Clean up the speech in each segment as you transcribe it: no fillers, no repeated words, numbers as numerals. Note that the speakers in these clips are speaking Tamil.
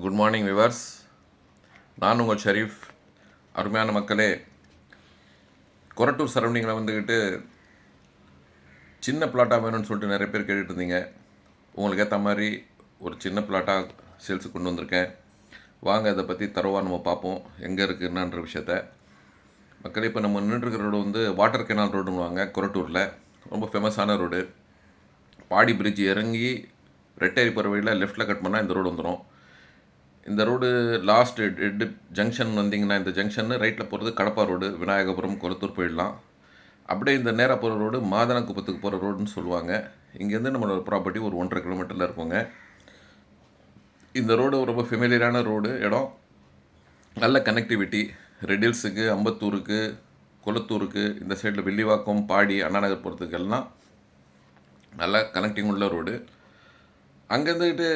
Good morning viewers. நான் உங்கள் ஷரீஃப். அருமையான மக்களே, கொரட்டூர் சரௌண்டிங்கில் வந்துக்கிட்டு சின்ன பிளாட்டாக வேணும்னு சொல்லிட்டு நிறைய பேர் கேட்டுட்டு இருந்தீங்க. உங்களுக்கு ஏற்ற மாதிரி ஒரு சின்ன பிளாட்டாக சேல்ஸுக்கு கொண்டு வந்திருக்கேன். வாங்க இதை பற்றி தரவாக நம்ம பார்ப்போம், எங்கே இருக்குதுன்ற விஷயத்த. மக்களே, இப்போ நம்ம நின்றுருக்கிற ரோடு வந்து வாட்டர் கெனால் ரோடுன்னுவாங்க. கொரட்டூரில் ரொம்ப ஃபேமஸான ரோடு. பாடி பிரிட்ஜ் இறங்கி ரெட்டேரி போகிற வழியில் லெஃப்ட்டில் கட் பண்ணால் இந்த ரோடு வந்துடும். இந்த ரோடு லாஸ்ட் எட்டு ஜங்ஷன் வந்தீங்கன்னா, இந்த ஜங்ஷன் ரைட்டில் போகிறது கடப்பா ரோடு, விநாயகபுரம், கொளத்தூர் போயிடலாம். அப்படியே இந்த நேராக போகிற ரோடு மாதனக்குப்பத்துக்கு போகிற ரோடுன்னு சொல்லுவாங்க. இங்கேருந்து நம்மளோட ப்ராப்பர்ட்டி ஒரு 1.5 கிலோமீட்டரில் இருக்குங்க. இந்த ரோடு ரொம்ப ஃபெமிலியரான ரோடு. இடம் நல்ல கனெக்டிவிட்டி. ரெடில்ஸுக்கு, அம்பத்தூருக்கு, கொளத்தூருக்கு, இந்த சைடில் வில்லிவாக்கம், பாடி, அண்ணாநகர் போகிறதுக்கு எல்லாம் நல்ல கனெக்டிங் உள்ள ரோடு. அங்கேருந்துக்கிட்டு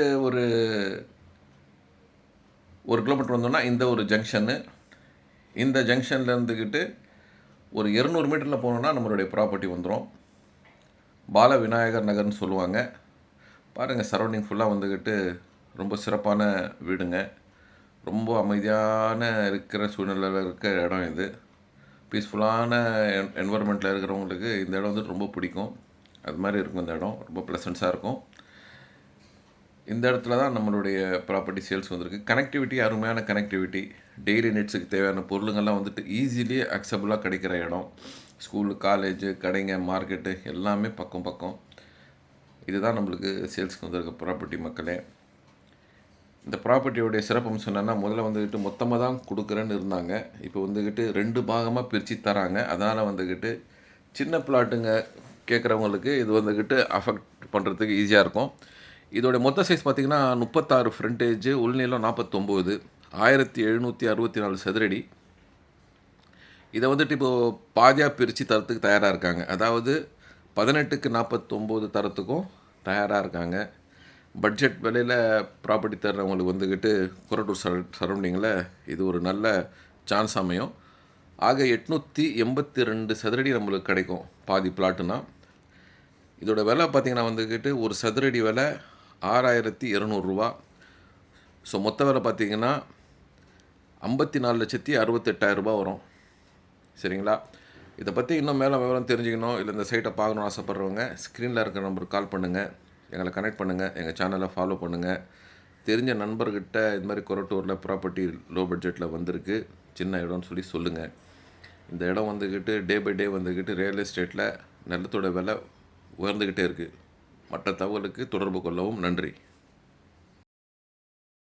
ஒரு கிலோமீட்டர் வந்தோம்னா இந்த ஒரு ஜங்ஷனு. இந்த ஜங்ஷனில் இருந்துக்கிட்டு ஒரு 200 மீட்டரில் போனோன்னா நம்மளுடைய ப்ராப்பர்ட்டி வந்துடும். பால விநாயகர் நகர்னு சொல்லுவாங்க. பாருங்கள், சரௌண்டிங் ஃபுல்லாக வந்துக்கிட்டு ரொம்ப சிறப்பான வீடுங்க. ரொம்ப அமைதியான இருக்கிற சூழ்நிலையில் இருக்கிற இடம் இது. பீஸ்ஃபுல்லான என்வரன்மெண்ட்டில் இருக்கிறவங்களுக்கு இந்த இடம் வந்து ரொம்ப பிடிக்கும். அது மாதிரி இருக்கும். இந்த இடம் ரொம்ப ப்ளசன்ஸாக இருக்கும். இந்த இடத்துல தான் நம்மளுடைய ப்ராப்பர்ட்டி சேல்ஸ் வந்திருக்கு. கனெக்டிவிட்டி, அருமையான கனெக்டிவிட்டி. டெய்லி நீட்ஸுக்கு தேவையான பொருளுங்கள்லாம் வந்துட்டு ஈஸிலி அக்சபிளாக கிடைக்கிற இடம். ஸ்கூலு, காலேஜு, கடைங்க, மார்க்கெட்டு எல்லாமே பக்கம் பக்கம். இதுதான் நம்மளுக்கு சேல்ஸுக்கு வந்திருக்க ப்ராப்பர்ட்டி மக்களே. இந்த ப்ராப்பர்ட்டியோடைய சிறப்பம்சம் என்னென்னா, முதல்ல வந்துக்கிட்டு மொத்தமாக தான் கொடுக்குறேன்னு இருந்தாங்க. இப்போ வந்துக்கிட்டு 2 பாகமாக பிரித்து தராங்க. அதனால் வந்துக்கிட்டு சின்ன பிளாட்டுங்க கேட்குறவங்களுக்கு இது வந்துக்கிட்டு அஃபெக்ட் பண்ணுறதுக்கு ஈஸியாக இருக்கும். இதோடைய மொத்த சைஸ் பார்த்திங்கன்னா 36 ஃப்ரண்டேஜ், உள்நீளம் 49, 1764 சதுரடி. இதை வந்துட்டு இப்போது பாதியாக பிரித்து தரத்துக்கு தயாராக இருக்காங்க. அதாவது 18க்கு 49 தரத்துக்கும் தயாராக இருக்காங்க. பட்ஜெட் விலையில் ப்ராப்பர்ட்டி தர்றவங்களுக்கு வந்துக்கிட்டு கொரட்டூர் சரௌண்டிங்கில் இது ஒரு நல்ல சான்ஸ் அமையும். ஆக 882 சதுரடி நம்மளுக்கு கிடைக்கும் பாதி பிளாட்டுனா. இதோட விலை பார்த்திங்கன்னா வந்துக்கிட்டு ஒரு சதுரடி விலை 6200 ரூபா. ஸோ மொத்த விலை பார்த்திங்கன்னா 54,68,000 ரூபா வரும். சரிங்களா? இதை பற்றி இன்னும் மேலே விவரம் தெரிஞ்சுக்கணும், இல்லை இந்த சைட்டை பார்க்கணுன்னு ஆசைப்பட்றவங்க ஸ்க்ரீனில் இருக்கிற நம்பருக்கு கால் பண்ணுங்கள், எங்களை கனெக்ட் பண்ணுங்கள், எங்கள் சேனலை ஃபாலோ பண்ணுங்கள். தெரிஞ்ச நண்பர்கிட்ட இது மாதிரி கொரட்டூரில் ப்ராப்பர்ட்டி லோ பட்ஜெட்டில் வந்திருக்கு, சின்ன இடம்னு சொல்லி சொல்லுங்கள். இந்த இடம் வந்துக்கிட்டு டே பை டே வந்துக்கிட்டு ரியல் எஸ்டேட்டில் நிலத்தோட விலை உயர்ந்துக்கிட்டே இருக்குது. மற்ற தகவலுக்கு தொடர்பு கொள்ளவும். நன்றி.